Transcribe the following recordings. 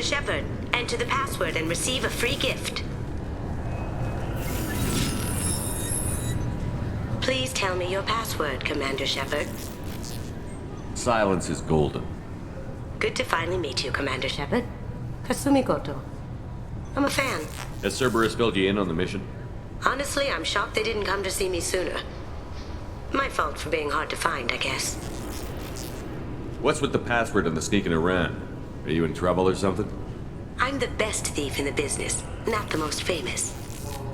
Shepard. Enter the password and receive a free gift. Please tell me your password, Commander Shepard. Silence is golden. Good to finally meet you, Commander Shepard. Kasumi Koto. I'm a fan. Has Cerberus filled you in on the mission? Honestly, I'm shocked they didn't come to see me sooner. My fault for being hard to find, I guess. What's with the password and the sneaking around? Are you in trouble or something? I'm the best thief in the business, not the most famous.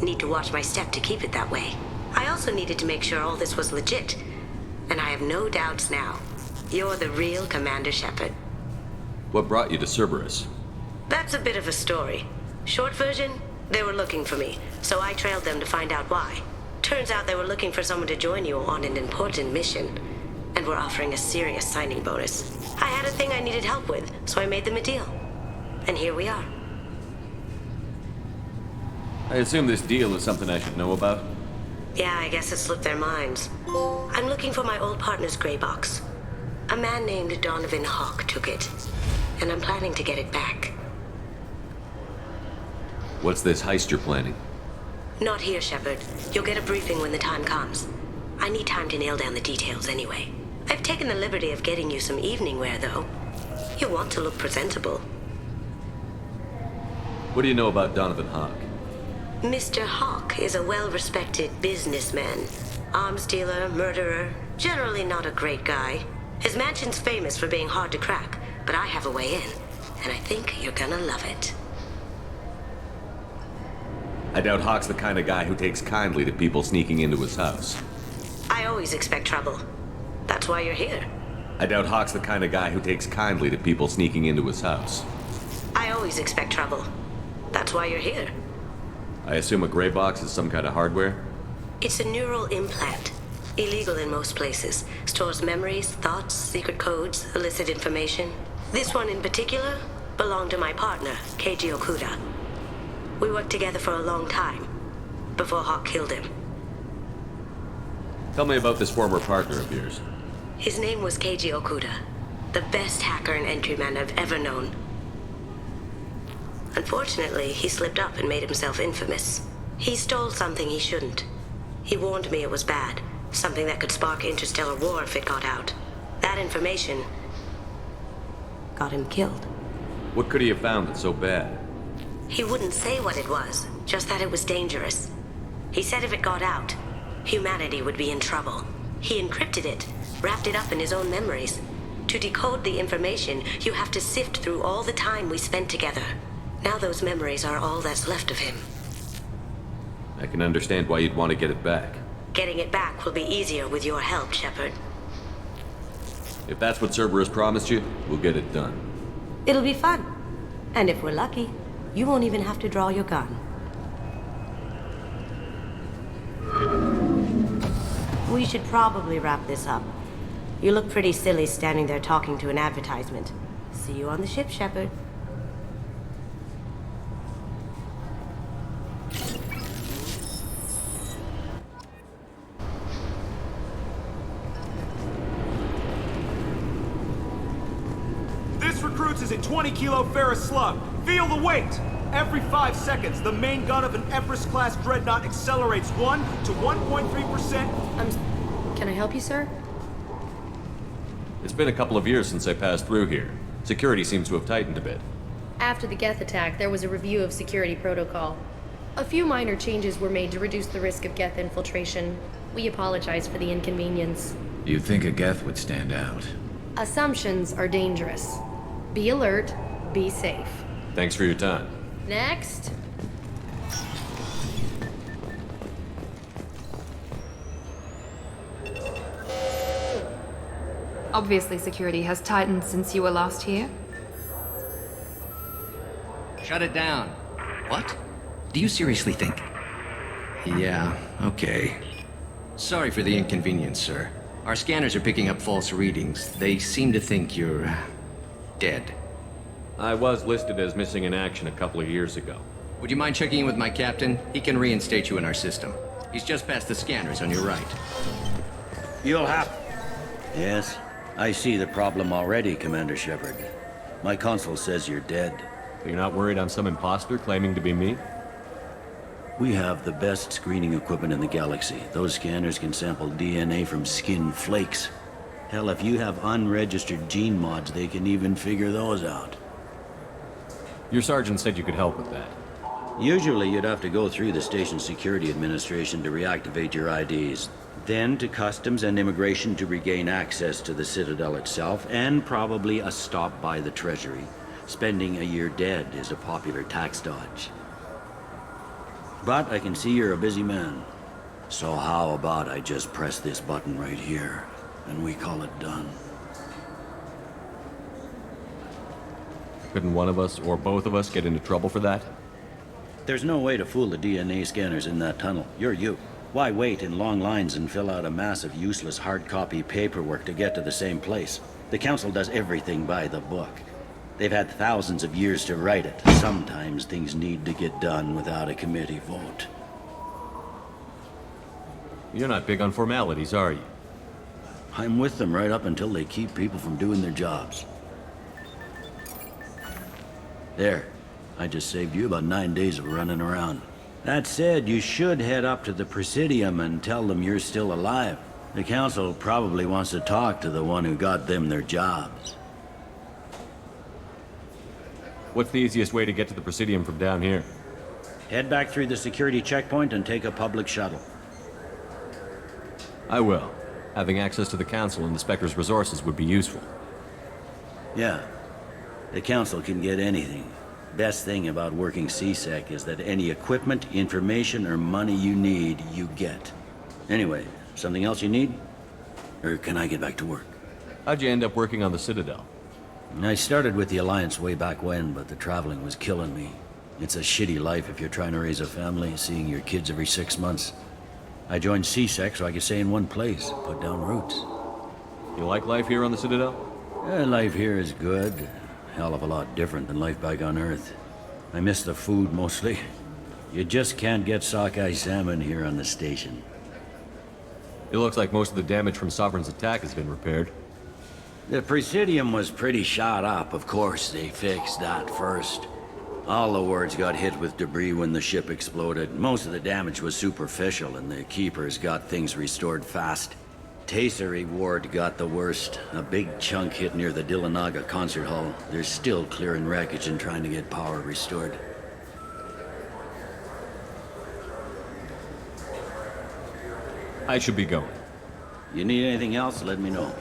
Need to watch my step to keep it that way. I also needed to make sure all this was legit. And I have no doubts now. You're the real Commander Shepard. What brought you to Cerberus? That's a bit of a story. Short version, they were looking for me, so I trailed them to find out why. Turns out they were looking for someone to join you on an important mission, and were offering a serious signing bonus. I had a thing I needed help with, so I made them a deal. And here we are. I assume this deal is something I should know about? Yeah, I guess it slipped their minds. I'm looking for my old partner's gray box. A man named Donovan Hawk took it, and I'm planning to get it back. What's this heist you're planning? Not here, Shepard. You'll get a briefing when the time comes. I need time to nail down the details anyway. I've taken the liberty of getting you some evening wear, though. You'll want to look presentable. What do you know about Donovan Hawk? Mr. Hawk is a well-respected businessman. Arms dealer, murderer, generally not a great guy. His mansion's famous for being hard to crack, but I have a way in, and I think you're gonna love it. I doubt Hawk's the kind of guy who takes kindly to people sneaking into his house. I always expect trouble. That's why you're here. I doubt Hawk's the kind of guy who takes kindly to people sneaking into his house. I always expect trouble. That's why you're here. I assume a gray box is some kind of hardware? It's a neural implant. Illegal in most places. Stores memories, thoughts, secret codes, illicit information. This one in particular belonged to my partner, Keiji Okuda. We worked together for a long time, before Hawk killed him. Tell me about this former partner of yours. His name was Keiji Okuda, the best hacker and entryman I've ever known. Unfortunately, he slipped up and made himself infamous. He stole something he shouldn't. He warned me it was bad, something that could spark interstellar war if it got out. That information got him killed. What could he have found that's so bad? He wouldn't say what it was, just that it was dangerous. He said if it got out, humanity would be in trouble. He encrypted it, wrapped it up in his own memories. To decode the information, you have to sift through all the time we spent together. Now those memories are all that's left of him. I can understand why you'd want to get it back. Getting it back will be easier with your help, Shepard. If that's what Cerberus promised you, we'll get it done. It'll be fun. And if we're lucky, you won't even have to draw your gun. We should probably wrap this up. You look pretty silly standing there talking to an advertisement. See you on the ship, Shepard. This recruits is a 20-kilo ferrous slug. Feel the weight! Every 5 seconds, the main gun of an Everest-class dreadnought accelerates 1 to 1.3%. Can I help you, sir? It's been a couple of years since I passed through here. Security seems to have tightened a bit. After the Geth attack, there was a review of security protocol. A few minor changes were made to reduce the risk of Geth infiltration. We apologize for the inconvenience. You'd think a Geth would stand out. Assumptions are dangerous. Be alert, be safe. Thanks for your time. Next. Obviously, security has tightened since you were last here. Shut it down. What? Do you seriously think? Yeah, okay. Sorry for the inconvenience, sir. Our scanners are picking up false readings. They seem to think you're dead. I was listed as missing in action a couple of years ago. Would you mind checking in with my captain? He can reinstate you in our system. He's just past the scanners on your right. You'll have... Yes, I see the problem already, Commander Shepard. My console says you're dead. So you're not worried I'm some imposter claiming to be me? We have the best screening equipment in the galaxy. Those scanners can sample DNA from skin flakes. Hell, if you have unregistered gene mods, they can even figure those out. Your sergeant said you could help with that. Usually, you'd have to go through the station security administration to reactivate your IDs. Then to customs and immigration to regain access to the Citadel itself, and probably a stop by the Treasury. Spending a year dead is a popular tax dodge. But I can see you're a busy man. So how about I just press this button right here, and we call it done? Couldn't one of us, or both of us, get into trouble for that? There's no way to fool the DNA scanners in that tunnel. You're you. Why wait in long lines and fill out a massive useless hard copy paperwork to get to the same place? The Council does everything by the book. They've had thousands of years to write it. Sometimes things need to get done without a committee vote. You're not big on formalities, are you? I'm with them right up until they keep people from doing their jobs. There. I just saved you about 9 days of running around. That said, you should head up to the Presidium and tell them you're still alive. The Council probably wants to talk to the one who got them their jobs. What's the easiest way to get to the Presidium from down here? Head back through the security checkpoint and take a public shuttle. I will. Having access to the Council and the Spectre's resources would be useful. Yeah. The Council can get anything. Best thing about working CSEC is that any equipment, information, or money you need, you get. Anyway, something else you need? Or can I get back to work? How'd you end up working on the Citadel? I started with the Alliance way back when, but the traveling was killing me. It's a shitty life if you're trying to raise a family, seeing your kids every 6 months. I joined CSEC so I could stay in one place, put down roots. You like life here on the Citadel? Life here is good. Hell of a lot different than life back on Earth. I miss the food mostly. You just can't get sockeye salmon here on the station. It looks like most of the damage from Sovereign's attack has been repaired. The Presidium was pretty shot up. Of course, they fixed that first. All the wards got hit with debris when the ship exploded. Most of the damage was superficial, and the Keepers got things restored fast. Tasery Ward got the worst. A big chunk hit near the Dillanaga concert hall. They're still clearing wreckage and trying to get power restored. I should be going. You need anything else, let me know.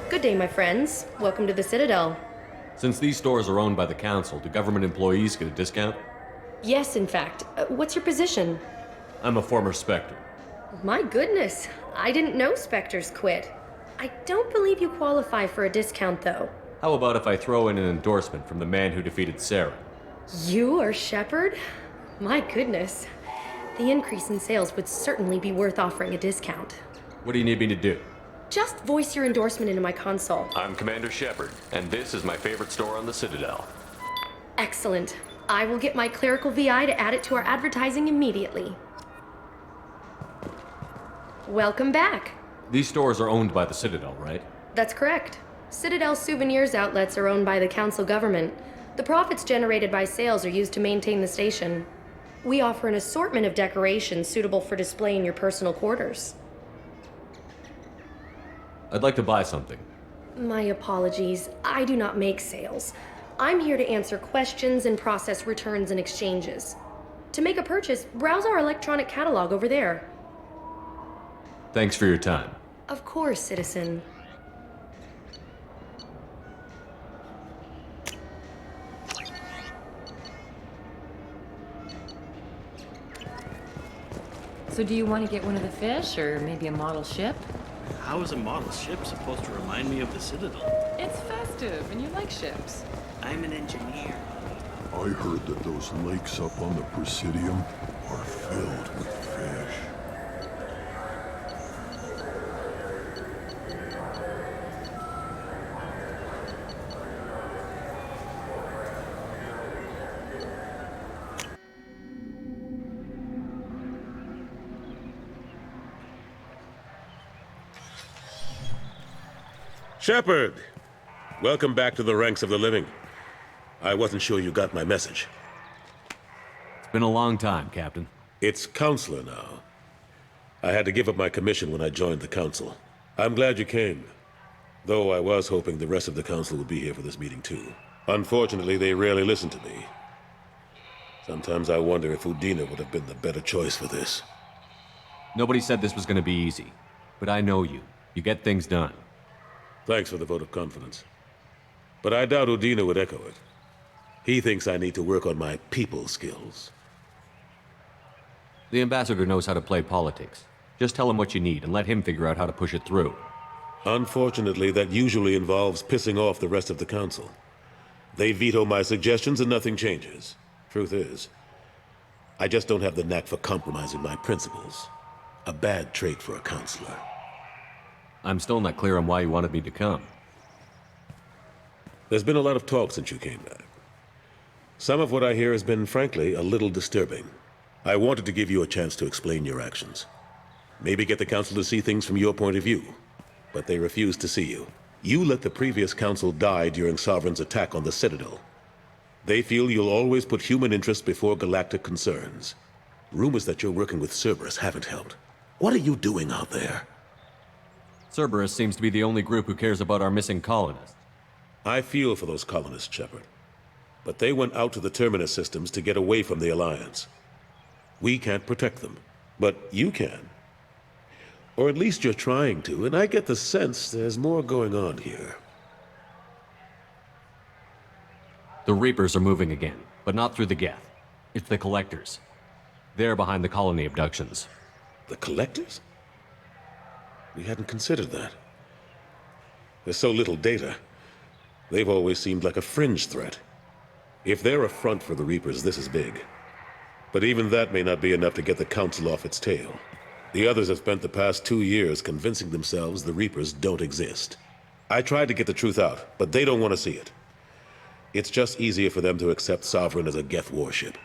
Good day, my friends. Welcome to the Citadel. Since these stores are owned by the Council, do government employees get a discount? Yes, in fact. What's your position? I'm a former Spectre. My goodness, I didn't know Spectres quit. I don't believe you qualify for a discount, though. How about if I throw in an endorsement from the man who defeated Sarah? You are Shepard? My goodness. The increase in sales would certainly be worth offering a discount. What do you need me to do? Just voice your endorsement into my console. I'm Commander Shepard, and this is my favorite store on the Citadel. Excellent. I will get my clerical VI to add it to our advertising immediately. Welcome back. These stores are owned by the Citadel, right? That's correct. Citadel Souvenirs outlets are owned by the Council government. The profits generated by sales are used to maintain the station. We offer an assortment of decorations suitable for display in your personal quarters. I'd like to buy something. My apologies. I do not make sales. I'm here to answer questions and process returns and exchanges. To make a purchase, browse our electronic catalog over there. Thanks for your time. Of course, citizen. So do you want to get one of the fish, or maybe a model ship? How is a model ship supposed to remind me of the Citadel? It's festive, and you like ships. I'm an engineer. I heard that those lakes up on the Presidium are filled with fish. Shepard! Welcome back to the ranks of the living. I wasn't sure you got my message. It's been a long time, Captain. It's Counselor now. I had to give up my commission when I joined the Council. I'm glad you came. Though I was hoping the rest of the Council would be here for this meeting too. Unfortunately, they rarely listen to me. Sometimes I wonder if Udina would have been the better choice for this. Nobody said this was going to be easy. But I know you. You get things done. Thanks for the vote of confidence. But I doubt Udina would echo it. He thinks I need to work on my people skills. The ambassador knows how to play politics. Just tell him what you need and let him figure out how to push it through. Unfortunately, that usually involves pissing off the rest of the Council. They veto my suggestions and nothing changes. Truth is, I just don't have the knack for compromising my principles. A bad trait for a counselor. I'm still not clear on why you wanted me to come. There's been a lot of talk since you came back. Some of what I hear has been, frankly, a little disturbing. I wanted to give you a chance to explain your actions. Maybe get the Council to see things from your point of view. But they refuse to see you. You let the previous Council die during Sovereign's attack on the Citadel. They feel you'll always put human interests before galactic concerns. Rumors that you're working with Cerberus haven't helped. What are you doing out there? Cerberus seems to be the only group who cares about our missing colonists. I feel for those colonists, Shepard. But they went out to the Terminus systems to get away from the Alliance. We can't protect them, but you can. Or at least you're trying to, and I get the sense there's more going on here. The Reapers are moving again, but not through the Geth. It's the Collectors. They're behind the colony abductions. The Collectors? We hadn't considered that. There's so little data. They've always seemed like a fringe threat. If they're a front for the Reapers, this is big. But even that may not be enough to get the Council off its tail. The others have spent the past 2 years convincing themselves the Reapers don't exist. I tried to get the truth out, but they don't want to see it. It's just easier for them to accept Sovereign as a Geth warship.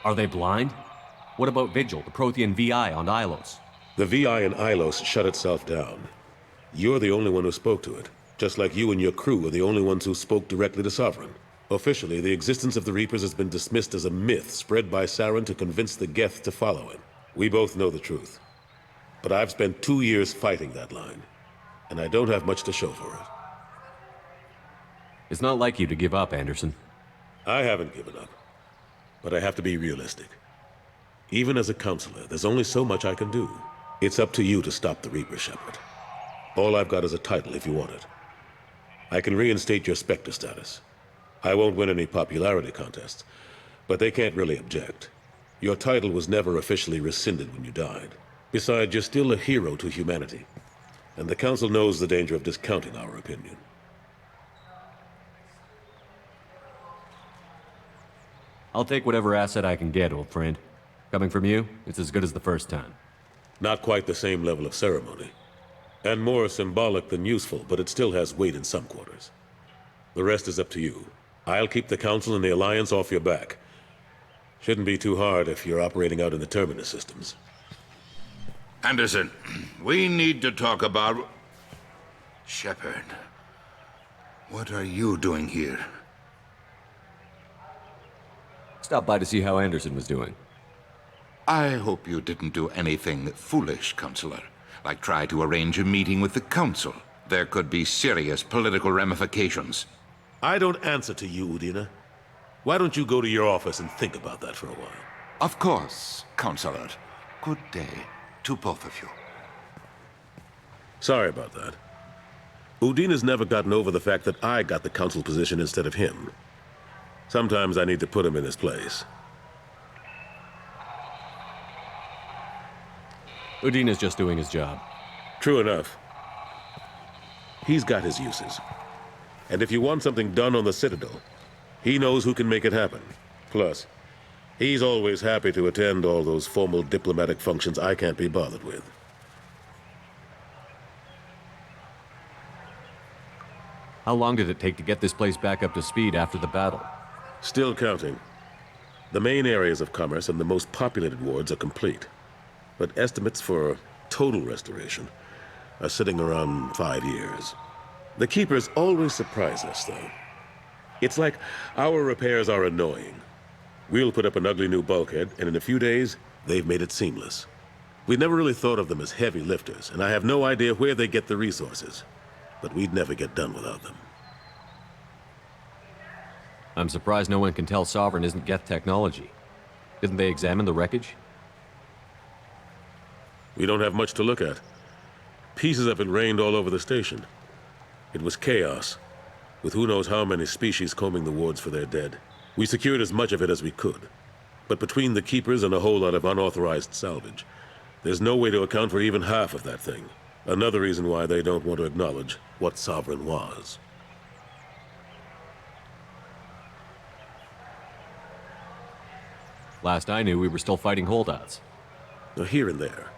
Are they blind? What about Vigil, the Prothean VI on Ilos? The VI in Ilos shut itself down. You're the only one who spoke to it, just like you and your crew are the only ones who spoke directly to Sovereign. Officially, the existence of the Reapers has been dismissed as a myth spread by Saren to convince the Geth to follow him. We both know the truth. But I've spent 2 years fighting that line, and I don't have much to show for it. It's not like you to give up, Anderson. I haven't given up, but I have to be realistic. Even as a counselor, there's only so much I can do. It's up to you to stop the Reaper, Shepard. All I've got is a title if you want it. I can reinstate your Spectre status. I won't win any popularity contests, but they can't really object. Your title was never officially rescinded when you died. Besides, you're still a hero to humanity, and the Council knows the danger of discounting our opinion. I'll take whatever asset I can get, old friend. Coming from you, it's as good as the first time. Not quite the same level of ceremony. And more symbolic than useful, but it still has weight in some quarters. The rest is up to you. I'll keep the Council and the Alliance off your back. Shouldn't be too hard if you're operating out in the Terminus systems. Anderson, we need to talk about... Shepard. What are you doing here? Stopped by to see how Anderson was doing. I hope you didn't do anything foolish, Counselor. Like try to arrange a meeting with the Council. There could be serious political ramifications. I don't answer to you, Udina. Why don't you go to your office and think about that for a while? Of course, Counselor. Good day to both of you. Sorry about that. Udina's never gotten over the fact that I got the Council position instead of him. Sometimes I need to put him in his place. Udina's just doing his job. True enough. He's got his uses. And if you want something done on the Citadel, he knows who can make it happen. Plus, he's always happy to attend all those formal diplomatic functions I can't be bothered with. How long did it take to get this place back up to speed after the battle? Still counting. The main areas of commerce and the most populated wards are complete. But estimates for total restoration are sitting around 5 years. The Keepers always surprise us, though. It's like our repairs are annoying. We'll put up an ugly new bulkhead, and in a few days, they've made it seamless. We never really thought of them as heavy lifters, and I have no idea where they get the resources. But we'd never get done without them. I'm surprised no one can tell Sovereign isn't Geth technology. Didn't they examine the wreckage? We don't have much to look at. Pieces of it rained all over the station. It was chaos, with who knows how many species combing the wards for their dead. We secured as much of it as we could. But between the Keepers and a whole lot of unauthorized salvage, there's no way to account for even half of that thing. Another reason why they don't want to acknowledge what Sovereign was. Last I knew, we were still fighting holdouts. Here and there.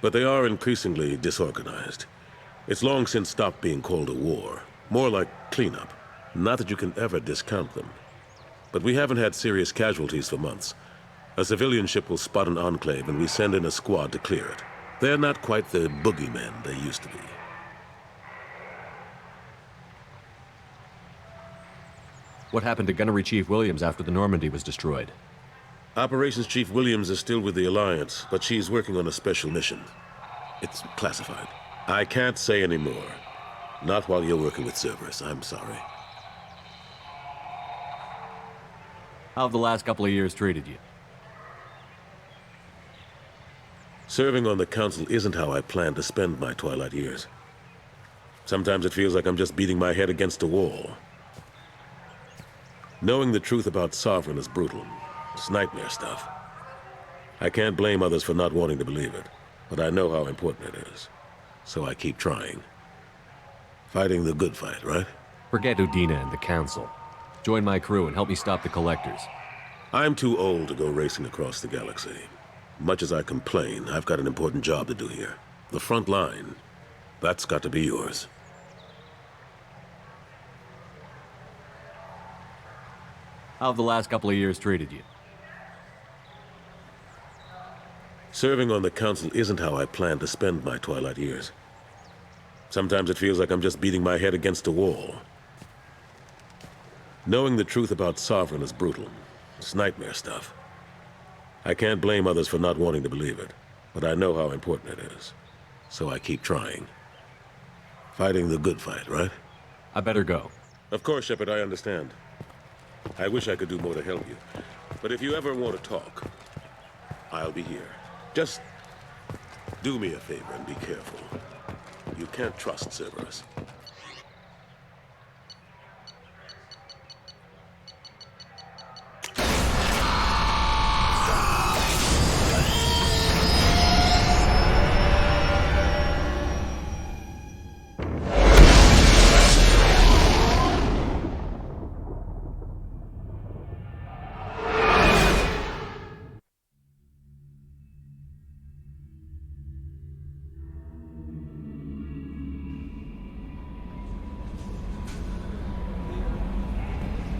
But they are increasingly disorganized. It's long since stopped being called a war. More like cleanup. Not that you can ever discount them. But we haven't had serious casualties for months. A civilian ship will spot an enclave and we send in a squad to clear it. They're not quite the boogeymen they used to be. What happened to Gunnery Chief Williams after the Normandy was destroyed? Operations Chief Williams is still with the Alliance, but she's working on a special mission. It's classified. I can't say any more. Not while you're working with Cerberus, I'm sorry. How have the last couple of years treated you? Serving on the Council isn't how I plan to spend my twilight years. Sometimes it feels like I'm just beating my head against a wall. Knowing the truth about Sovereign is brutal. It's nightmare stuff. I can't blame others for not wanting to believe it, but I know how important it is. So I keep trying. Fighting the good fight, right? Forget Udina and the Council. Join my crew and help me stop the Collectors. I'm too old to go racing across the galaxy. Much as I complain, I've got an important job to do here. The front line. That's got to be yours. How have the last couple of years treated you? Serving on the Council isn't how I plan to spend my twilight years. Sometimes it feels like I'm just beating my head against a wall. Knowing the truth about Sovereign is brutal. It's nightmare stuff. I can't blame others for not wanting to believe it, but I know how important it is. So I keep trying. Fighting the good fight, right? I better go. Of course, Shepard, I understand. I wish I could do more to help you. But if you ever want to talk, I'll be here. Just do me a favor and be careful. You can't trust Cerberus.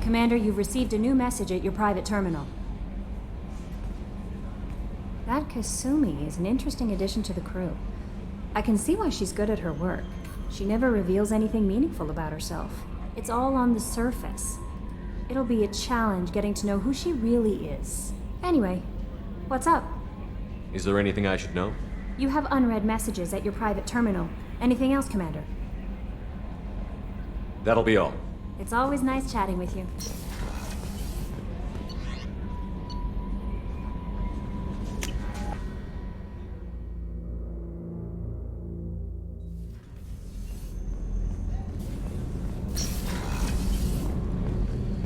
Commander, you've received a new message at your private terminal. That Kasumi is an interesting addition to the crew. I can see why she's good at her work. She never reveals anything meaningful about herself. It's all on the surface. It'll be a challenge getting to know who she really is. Anyway, what's up? Is there anything I should know? You have unread messages at your private terminal. Anything else, Commander? That'll be all. It's always nice chatting with you.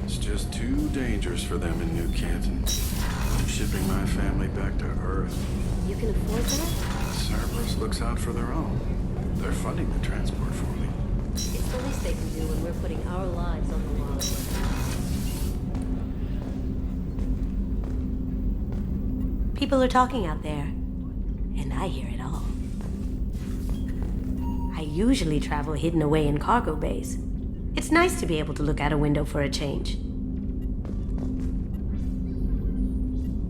It's just too dangerous for them in New Canton. I'm shipping my family back to Earth. You can afford that? Cerberus looks out for their own. They're funding the transport for me. It's the least they can do when we're putting our lives on the line. People are talking out there, and I hear it all. I usually travel hidden away in cargo bays. It's nice to be able to look out a window for a change.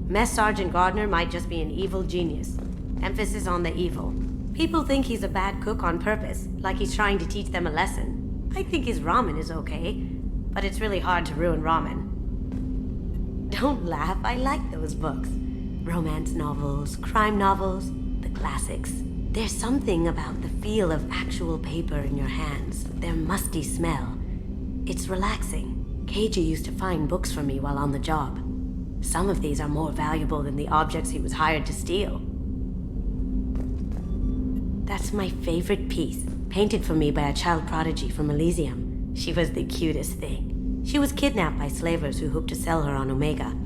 Mess Sergeant Gardner might just be an evil genius. Emphasis on the evil. People think he's a bad cook on purpose, like he's trying to teach them a lesson. I think his ramen is okay, but it's really hard to ruin ramen. Don't laugh, I like those books. Romance novels, crime novels, the classics. There's something about the feel of actual paper in your hands, their musty smell. It's relaxing. Keiji used to find books for me while on the job. Some of these are more valuable than the objects he was hired to steal. That's my favorite piece, painted for me by a child prodigy from Elysium. She was the cutest thing. She was kidnapped by slavers who hoped to sell her on Omega.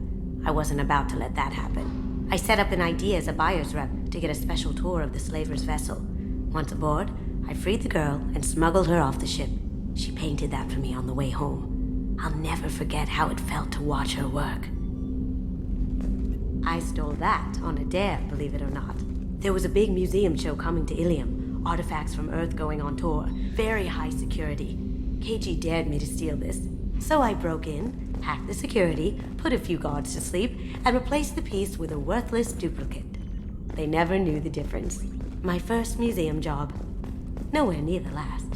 I wasn't about to let that happen. I set up an idea as a buyer's rep to get a special tour of the slaver's vessel. Once aboard, I freed the girl and smuggled her off the ship. She painted that for me on the way home. I'll never forget how it felt to watch her work. I stole that on a dare, believe it or not. There was a big museum show coming to Ilium. Artifacts from Earth going on tour. Very high security. Keiji dared me to steal this. So I broke in, hacked the security, put a few guards to sleep, and replaced the piece with a worthless duplicate. They never knew the difference. My first museum job. Nowhere near the last.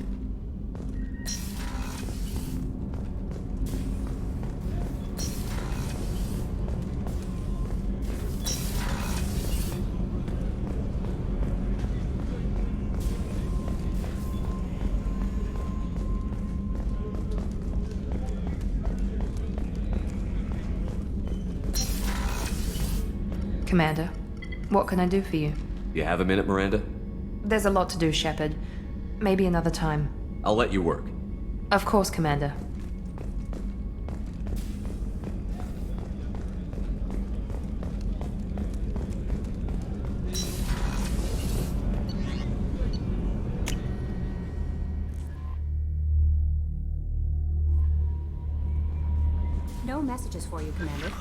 Commander, what can I do for you? You have a minute, Miranda? There's a lot to do, Shepard. Maybe another time. I'll let you work. Of course, Commander. No messages for you, Commander.